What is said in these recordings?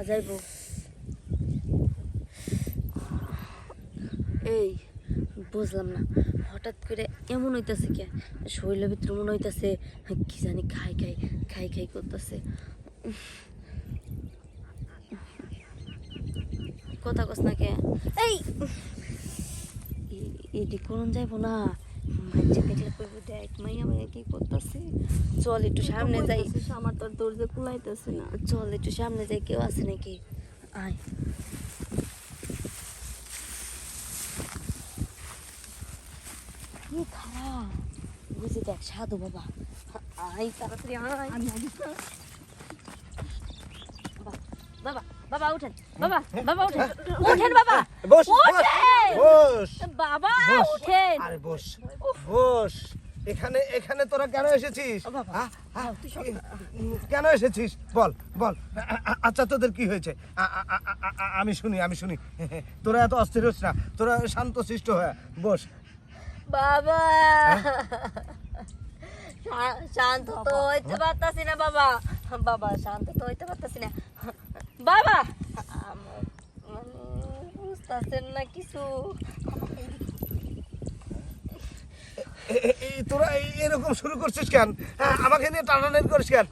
যাইব। এই বুঝলাম না, হঠাৎ করে এমন হইতাছে কে? শরীরের ভিতরে মনে হইতাছে কি জানি খাই খাই খাই খাই করতেছে। কথা কস না কে? এই এটি করুন যাইব না, মাইজে দেখলে কইব দেখ মাইয়া মাইয়া কি করতেছে। চল একটু সামনে যাই, আমার তো দরজা কুলাইতেছে না। চল একটু সামনে যাই, কেউ আছে নাকি? আয়। কি খারাপ বুঝি দেখ, সাধু বাবা। আয় তাড়াতাড়ি আয়। বাবা বাবা উঠেন, বাবা বাবা উঠেন, উঠেন বাবা, বস উঠেন বস বাবা, বস। উঠেন। আরে বস বস। এখানে এখানে তোরা কেন এসেছিস? কেন এসেছিস বল বল। আচ্ছা তোদের কি হয়েছে? আমি শুনি আমি শুনি। তোরা এত অস্থির হোস না, তোরা শান্ত শিষ্ট হয়ে বস। বাবা শান্ত তো হইতে পারতাছি না বাবা, বাবা শান্ত তো হইতে পারতাছি না বাবা। বুঝতেছেন না কিছু? তোরা এরকম শুরু করছিস কেন? আমাকে নিয়ে টানাটানি করিস কেন?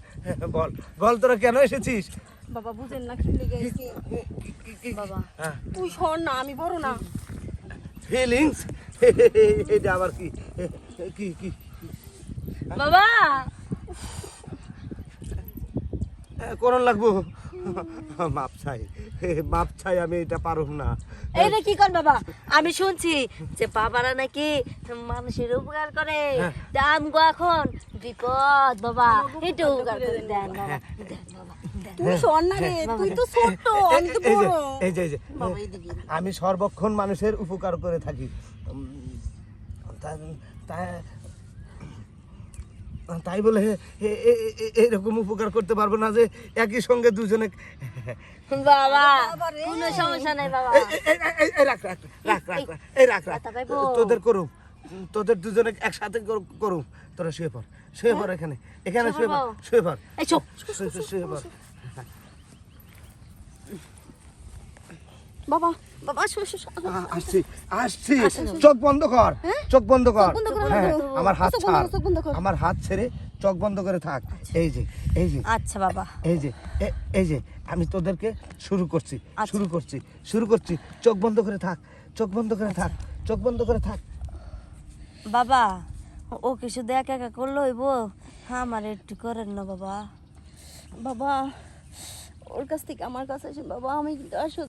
বল বল তোরা কেন এসেছিস? বাবা বুঝেন না কি লেগে গেছি। বাবা তুই শোন না, আমি বড় না। ফিলিংস এটা আবার কি? কি কি বাবা করণ লাগবো? মাপ চাই, মাপ চাই, আমি এটা পারুম না। এই রে কি কর বাবা, আমি শুনছি যে বাবারা নাকি মানুষের উপকার করে। আমগো এখন বিপদ বাবা, একটু উপকার করে দেন বাবা, দেন বাবা, দেন। তুই শোন না রে, তুই তো ছোট, আমি তো এই যে, বড়। এই যে, এই যে, বাবা এইদিকে। আমি সর্বক্ষণ মানুষের উপকার করে থাকি। তাই বলে এরকম উপকার করতে পারবো না যে একই সঙ্গে দুজনে। বাবা কোনো সমস্যা নাই বাবা। রাখ রাখ রাখ রাখ রাখ, এই রাখ রাখ, কথা কইবো? তোদের করুম, তোদের দুজনে একসাথে করুম। তোরা শুয়ে পড়, শুয়ে পড়, এখানে এখানে শুয়ে পড়, শুয়ে পড়, এই চুপ। শুয়ে পড়। বাবা বাবা আসছি আসছি, চোখ বন্ধ কর, চোখ বন্ধ কর। বন্ধ কর, হ্যাঁ, বন্ধ কর। আমার হাত চোখ বন্ধ ছাড়, কর, চোখ বন্ধ কর। আমার হাত ছেড়ে চোখ বন্ধ করে থাক। এই যে এই যে আচ্ছা বাবা, এই যে এই যে আমি তোদেরকে শুরু করছি, শুরু করছি। চোখ বন্ধ করে থাক, চোখ বন্ধ করে থাক, চোখ বন্ধ করে থাক। বাবা ও কি শুধু একা একা করলে হইব? আমার একটু করেন না বাবা। বাবা ওর কাছ থেকে আমার কাছে আসেন বাবা, আমি কিন্তু আসলে